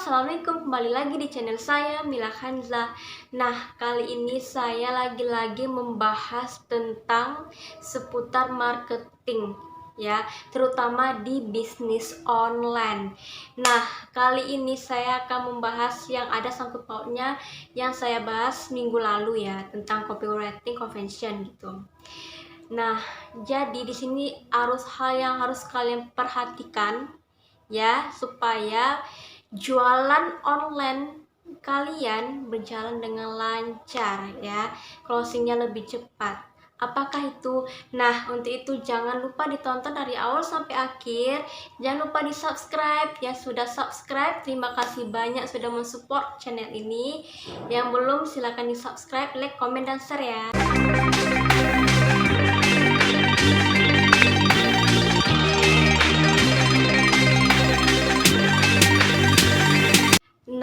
Assalamualaikum, kembali lagi di channel saya Mila Hanza. Nah, kali ini saya lagi-lagi membahas tentang seputar marketing ya, terutama di bisnis online. Nah, kali ini saya akan membahas yang ada sangkut pautnya yang saya bahas minggu lalu ya, tentang copywriting convention gitu. Nah, jadi di sini harus hal yang harus kalian perhatikan ya, supaya jualan online kalian berjalan dengan lancar ya, closingnya lebih cepat. Apakah itu? Nah, untuk itu jangan lupa ditonton dari awal sampai akhir. Jangan lupa di subscribe. Yang sudah subscribe, terima kasih banyak sudah mensupport channel ini. Yang belum, silahkan di subscribe, like, komen, dan share ya.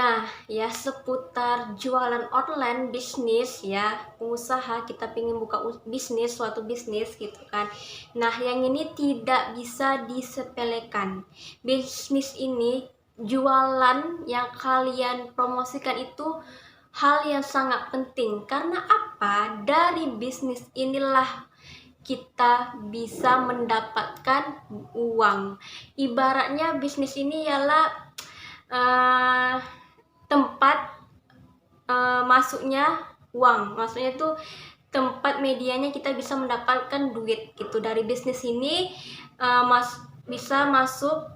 Nah, ya seputar jualan online bisnis ya, pengusaha kita pengen buka bisnis, suatu bisnis gitu kan. Nah, yang ini tidak bisa disepelekan. Bisnis ini, jualan yang kalian promosikan itu hal yang sangat penting. Karena apa? Dari bisnis inilah kita bisa mendapatkan uang. Ibaratnya bisnis ini ialah tempat masuknya uang, maksudnya itu tempat medianya kita bisa mendapatkan duit gitu. Dari bisnis ini bisa masuk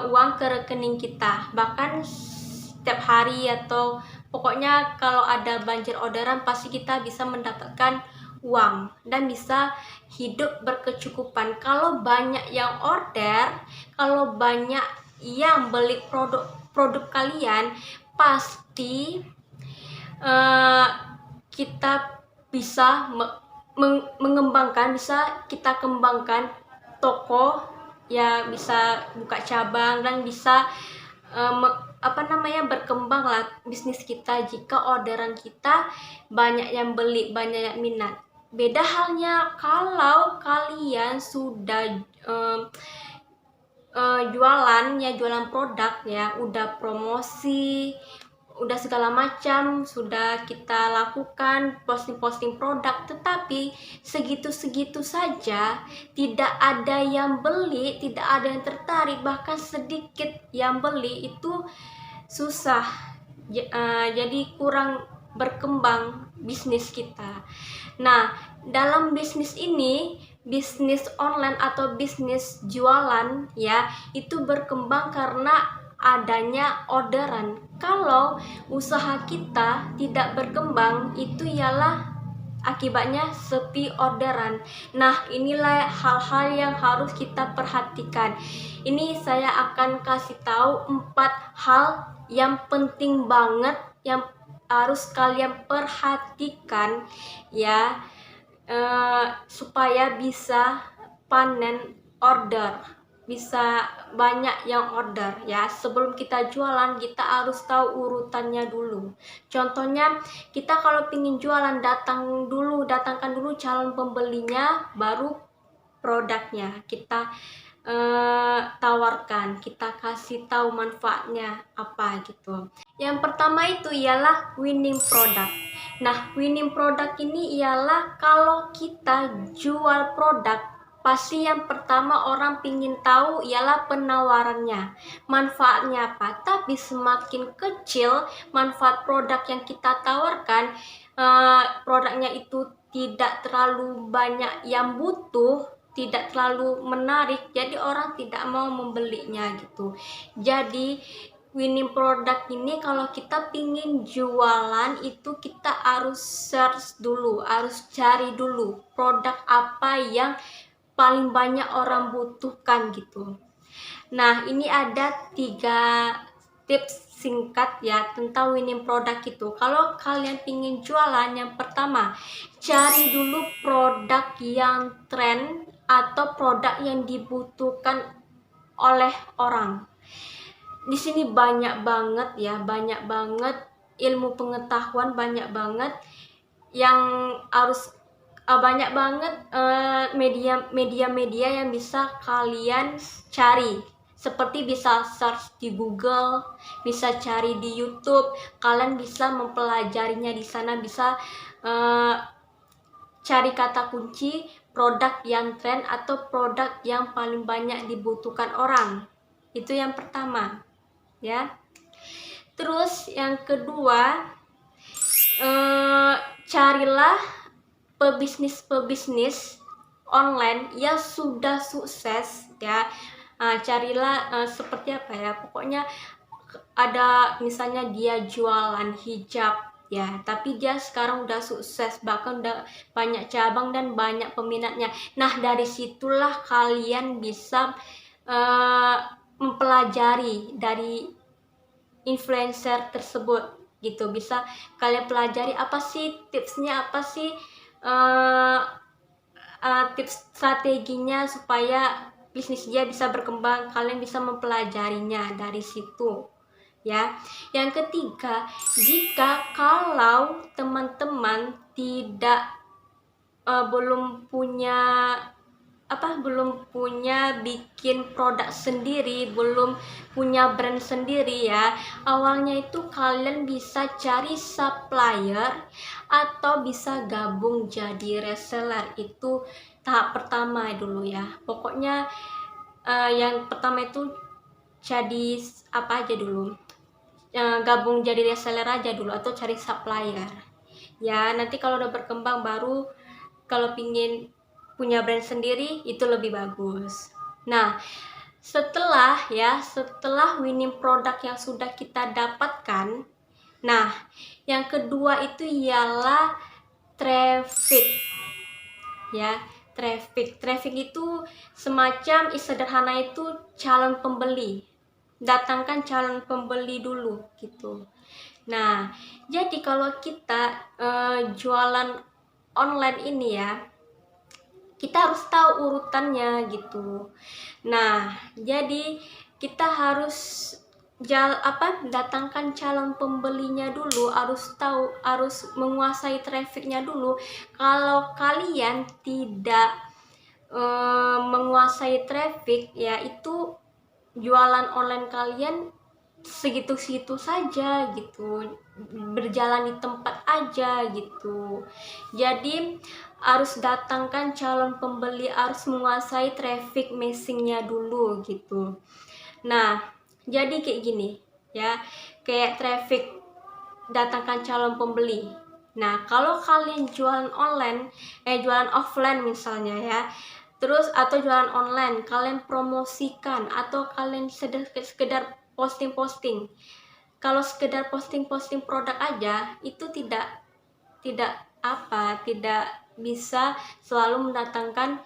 uang ke rekening kita, bahkan setiap hari atau pokoknya kalau ada banjir orderan pasti kita bisa mendapatkan uang dan bisa hidup berkecukupan. Kalau banyak yang order, kalau banyak yang beli produk kalian, pasti kita bisa mengembangkan, bisa kita kembangkan toko ya, bisa buka cabang dan bisa berkembang lah bisnis kita jika orderan kita banyak yang beli, banyak yang minat. Beda halnya kalau kalian sudah jualan produk ya, udah promosi, udah segala macam sudah kita lakukan, posting produk, tetapi segitu-segitu saja, tidak ada yang beli, tidak ada yang tertarik, bahkan sedikit yang beli, itu susah. Jadi kurang berkembang bisnis kita. Nah, dalam bisnis ini, bisnis online atau bisnis jualan ya, itu berkembang karena adanya orderan. Kalau usaha kita tidak berkembang, itu ialah akibatnya sepi orderan. Nah, inilah hal-hal yang harus kita perhatikan. Ini saya akan kasih tahu 4 hal yang penting banget yang harus kalian perhatikan ya, supaya bisa panen order, bisa banyak yang order ya. Sebelum kita jualan, kita harus tahu urutannya dulu. Contohnya, kita kalau pingin jualan, datangkan dulu calon pembelinya, baru produknya kita tawarkan, kita kasih tahu manfaatnya apa gitu. Yang pertama itu ialah winning product. Nah, winning product ini ialah kalau kita jual produk, pasti yang pertama orang pingin tahu ialah penawarannya, manfaatnya apa. Tapi semakin kecil manfaat produk yang kita tawarkan, produknya itu tidak terlalu banyak yang butuh, tidak terlalu menarik, jadi orang tidak mau membelinya gitu. Jadi winning product ini kalau kita pingin jualan itu kita harus search dulu, harus cari dulu produk apa yang paling banyak orang butuhkan gitu. Nah, ini ada 3 tips singkat ya tentang winning product itu. Kalau kalian pingin jualan, yang pertama, cari dulu produk yang tren atau produk yang dibutuhkan oleh orang. Di sini banyak banget ya, banyak banget ilmu pengetahuan, banyak banget yang harus banyak banget media-media yang bisa kalian cari. seperti bisa search di Google, bisa cari di YouTube, kalian bisa mempelajarinya di sana, bisa cari kata kunci produk yang tren atau produk yang paling banyak dibutuhkan orang. Itu yang pertama, ya. Terus yang kedua, carilah pebisnis online yang sudah sukses, ya. Carilah seperti apa ya, pokoknya ada misalnya dia jualan hijab, ya, tapi dia sekarang udah sukses, bahkan udah banyak cabang dan banyak peminatnya. Nah, dari situlah kalian bisa mempelajari dari influencer tersebut gitu. Bisa kalian pelajari apa sih tipsnya, apa sih tips strateginya supaya bisnis dia bisa berkembang. Kalian bisa mempelajarinya dari situ, ya. Yang ketiga, jika kalau teman-teman tidak belum punya bikin produk sendiri, belum punya brand sendiri, ya, awalnya itu kalian bisa cari supplier atau bisa gabung jadi reseller. Itu tahap pertama dulu, ya. Pokoknya yang pertama itu jadi apa aja dulu, gabung jadi reseller aja dulu atau cari supplier, ya. Nanti kalau udah berkembang baru kalau pingin punya brand sendiri itu lebih bagus. Nah, setelah winning produk yang sudah kita dapatkan, nah, yang kedua itu ialah traffic, ya. Traffic itu semacam sederhana itu calon pembeli. Datangkan calon pembeli dulu gitu. Nah, jadi kalau kita jualan online ini, ya, kita harus tahu urutannya gitu. Nah, jadi kita harus datangkan calon pembelinya dulu, harus menguasai trafficnya dulu. Kalau kalian tidak menguasai traffic, ya, itu jualan online kalian segitu-segitu saja gitu, berjalan di tempat aja gitu. Jadi harus datangkan calon pembeli, harus menguasai traffic messingnya dulu gitu. Nah, jadi kayak gini, ya, kayak traffic, datangkan calon pembeli. Nah, kalau kalian jualan offline misalnya, ya, terus atau jualan online, kalian promosikan atau kalian sekedar posting. Kalau sekedar posting produk aja itu tidak bisa selalu mendatangkan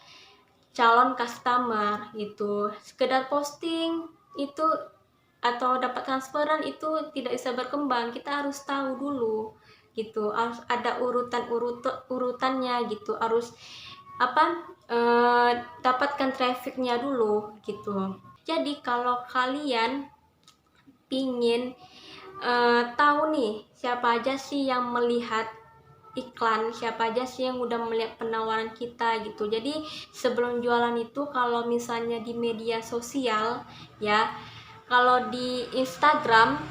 calon customer gitu. Sekedar posting itu atau dapat transferan itu tidak bisa berkembang. Kita harus tahu dulu gitu, harus ada urutannya gitu, harus dapatkan trafficnya dulu gitu. Jadi kalau kalian pingin tahu nih siapa aja sih yang melihat iklan, siapa aja sih yang udah melihat penawaran kita gitu. Jadi sebelum jualan itu, kalau misalnya di media sosial, ya, kalau di Instagram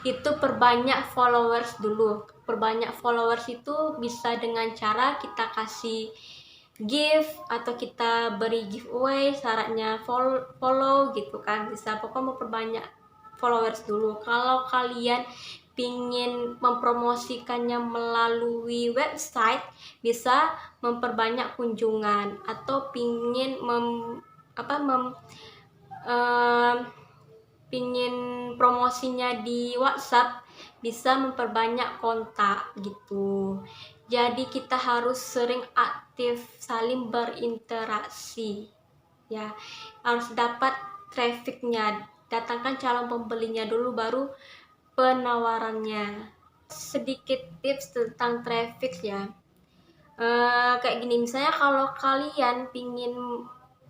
itu perbanyak followers dulu. Perbanyak followers itu bisa dengan cara kita kasih gift atau kita beri giveaway, syaratnya follow gitu kan, bisa. Pokoknya mau perbanyak followers dulu. Kalau kalian pingin mempromosikannya melalui website, bisa memperbanyak kunjungan. Atau pingin pingin promosinya di WhatsApp, bisa memperbanyak kontak gitu. Jadi kita harus sering aktif, saling berinteraksi, ya. Harus dapat trafficnya, datangkan calon pembelinya dulu baru penawarannya. Sedikit tips tentang traffic, ya. Kayak gini, misalnya kalau kalian pingin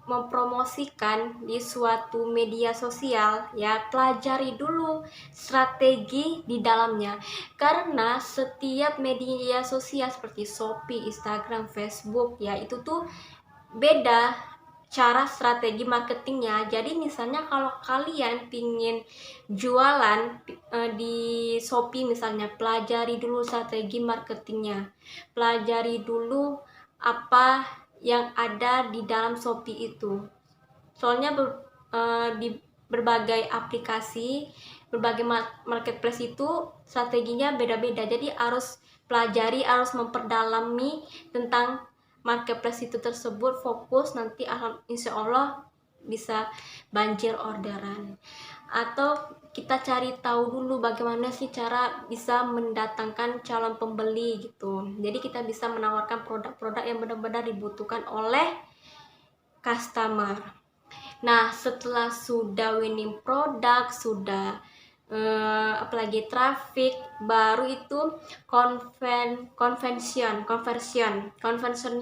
mempromosikan di suatu media sosial, ya, pelajari dulu strategi di dalamnya. Karena setiap media sosial seperti Shopee, Instagram, Facebook, ya, itu tuh beda cara strategi marketingnya. Jadi misalnya kalau kalian pingin jualan di Shopee misalnya, pelajari dulu strategi marketingnya, pelajari dulu apa yang ada di dalam Shopee itu. Soalnya di berbagai aplikasi, berbagai marketplace itu strateginya beda-beda. Jadi harus pelajari, harus memperdalami tentang marketplace itu tersebut, fokus, nanti insya Allah bisa banjir orderan. Atau kita cari tahu dulu bagaimana sih cara bisa mendatangkan calon pembeli gitu. Jadi kita bisa menawarkan produk-produk yang benar-benar dibutuhkan oleh customer. Nah, setelah sudah winning product, sudah apalagi traffic, baru itu conversion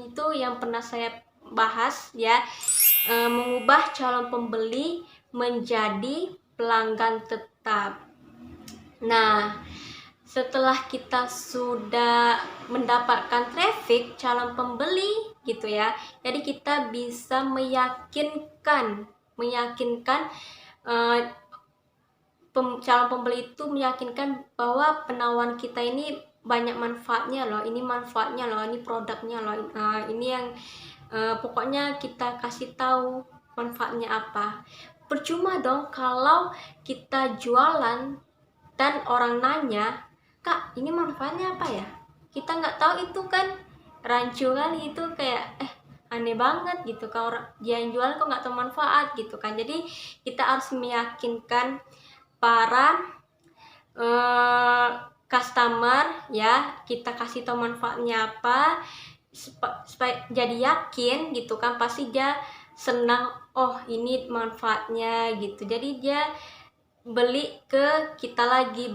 itu yang pernah saya bahas ya, mengubah calon pembeli menjadi pelanggan tetap. Nah, setelah kita sudah mendapatkan traffic, calon pembeli gitu ya, jadi kita bisa meyakinkan calon pembeli itu meyakinkan bahwa penawaran kita ini banyak manfaatnya loh, ini manfaatnya loh, ini produknya loh, ini yang pokoknya kita kasih tahu manfaatnya apa. Percuma dong kalau kita jualan dan orang nanya, "Kak, ini manfaatnya apa ya?" Kita nggak tahu, itu kan rancu kali, itu kayak aneh banget gitu, kalau dia yang jualan kok nggak tahu manfaat gitu kan. Jadi kita harus meyakinkan para customer ya, kita kasih tahu manfaatnya apa supaya jadi yakin gitu kan, pasti dia senang, oh ini manfaatnya gitu, jadi dia beli ke kita lagi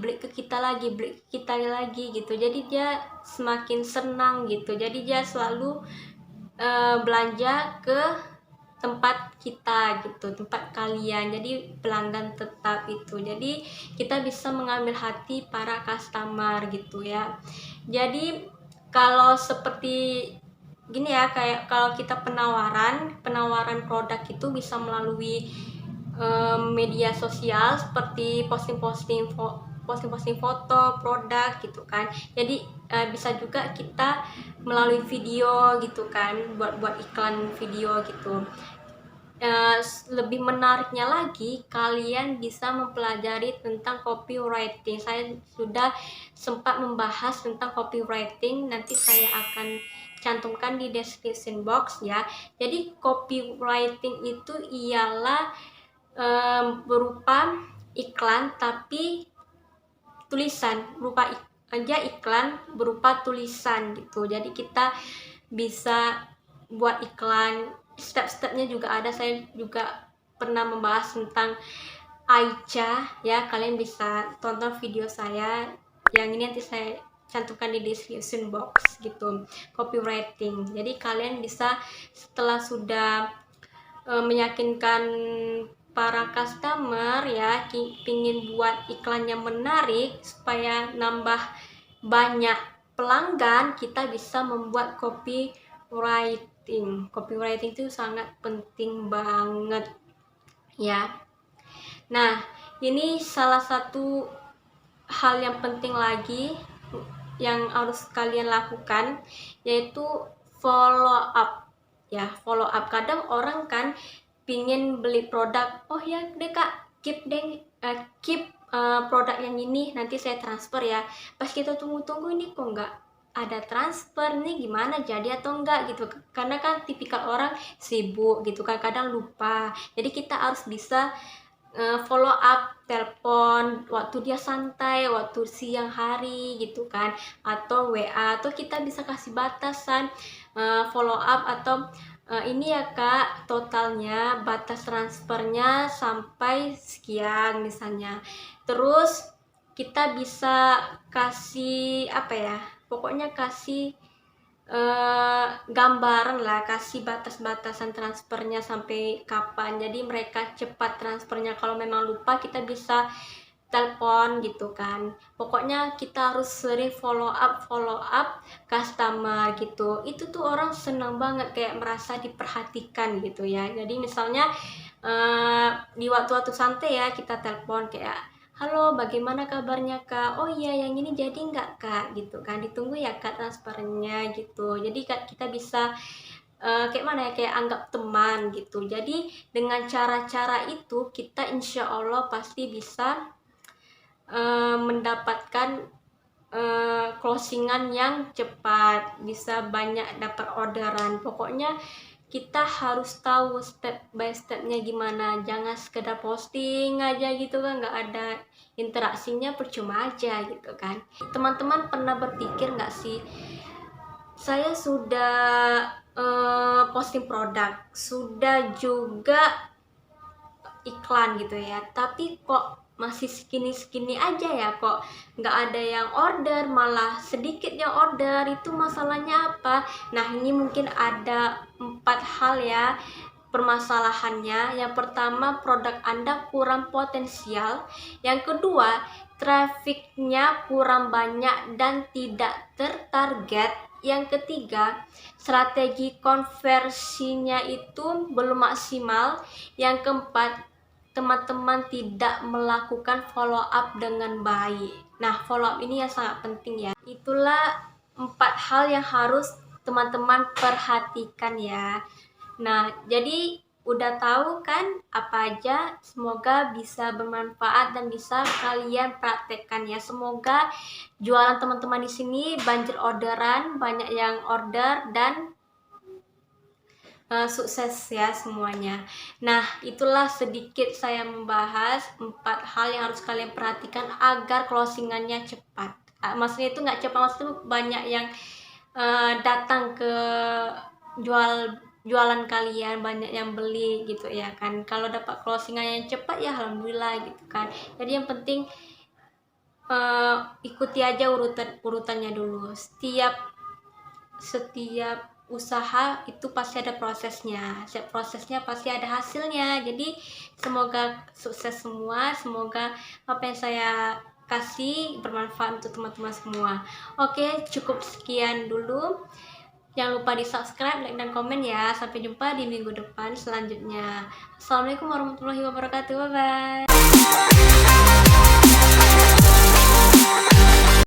gitu, jadi dia semakin senang gitu, jadi dia selalu belanja ke tempat kita gitu, tempat kalian, jadi pelanggan tetap itu. Jadi kita bisa mengambil hati para customer gitu ya. Jadi kalau seperti gini ya, kayak kalau kita penawaran produk itu bisa melalui media sosial seperti posting-posting foto produk gitu kan. Jadi bisa juga kita melalui video gitu kan, buat iklan video gitu. Lebih menariknya lagi, kalian bisa mempelajari tentang copywriting. Saya sudah sempat membahas tentang copywriting, nanti saya akan cantumkan di description box ya. Jadi copywriting itu ialah berupa iklan tapi tulisan, berupa iklan berupa tulisan gitu. Jadi kita bisa buat iklan, step-stepnya juga ada, saya juga pernah membahas tentang Aicha ya, kalian bisa tonton video saya yang ini, nanti saya cantumkan di description box gitu, copywriting. Jadi kalian bisa setelah sudah meyakinkan para customer ya, pingin buat iklan yang menarik supaya nambah banyak pelanggan, kita bisa membuat copywriting itu sangat penting banget ya. Nah, ini salah satu hal yang penting lagi yang harus kalian lakukan, yaitu follow up ya. Follow up, kadang orang kan pingin beli produk, oh ya deh kak, keep produk yang ini, nanti saya transfer ya. Pas kita tunggu-tunggu, ini kok nggak ada transfer, ini gimana, jadi atau enggak gitu, karena kan tipikal orang sibuk gitu kan, kadang lupa. Jadi kita harus bisa follow up, telepon waktu dia santai, waktu siang hari gitu kan, atau WA, atau kita bisa kasih batasan follow up, atau ini ya kak, totalnya batas transfernya sampai sekian misalnya. Terus kita bisa kasih apa ya, pokoknya kasih gambaran lah, kasih batas-batasan transfernya sampai kapan, jadi mereka cepat transfernya. Kalau memang lupa, kita bisa telepon gitu kan. Pokoknya kita harus sering follow up customer gitu. Itu tuh orang senang banget, kayak merasa diperhatikan gitu ya. Jadi misalnya di waktu-waktu santai ya kita telepon kayak, halo bagaimana kabarnya kak, oh iya yang ini jadi nggak kak, gitu kan, ditunggu ya kak transfernya gitu. Jadi kita bisa kayak mana ya, kayak anggap teman gitu. Jadi dengan cara-cara itu kita insya Allah pasti bisa mendapatkan closingan yang cepat, bisa banyak dapat orderan. Pokoknya kita harus tahu step by stepnya gimana, jangan sekedar posting aja gitu kan, nggak ada interaksinya, percuma aja gitu kan. Teman-teman pernah berpikir nggak sih, saya sudah posting produk, sudah juga iklan gitu ya, tapi kok masih segini-segini aja ya, kok nggak ada yang order, malah sedikit yang order. Itu masalahnya apa? Nah, ini mungkin ada 4 hal ya permasalahannya. Yang pertama, produk Anda kurang potensial. Yang kedua, trafficnya kurang banyak dan tidak tertarget. Yang ketiga, strategi konversinya itu belum maksimal. Yang keempat, teman-teman tidak melakukan follow up dengan baik. Nah, follow up ini yang sangat penting ya. Itulah 4 hal yang harus teman-teman perhatikan ya. Nah, jadi udah tahu kan apa aja? Semoga bisa bermanfaat dan bisa kalian praktekkan ya. Semoga jualan teman-teman di sini banjir orderan, banyak yang order, dan sukses ya semuanya. Nah, itulah sedikit saya membahas 4 hal yang harus kalian perhatikan agar closingannya cepat. Maksudnya itu nggak cepat, maksudnya banyak yang datang ke jualan kalian, banyak yang beli gitu ya kan. Kalau dapat closingan yang cepat ya alhamdulillah gitu kan. Jadi yang penting ikuti aja urutannya dulu. Setiap usaha itu pasti ada prosesnya, setiap prosesnya pasti ada hasilnya. Jadi semoga sukses semua, semoga apa yang saya kasih bermanfaat untuk teman-teman semua. Oke, cukup sekian dulu. Jangan lupa di subscribe, like, dan komen ya. Sampai jumpa di minggu depan selanjutnya. Assalamualaikum warahmatullahi wabarakatuh. Bye bye.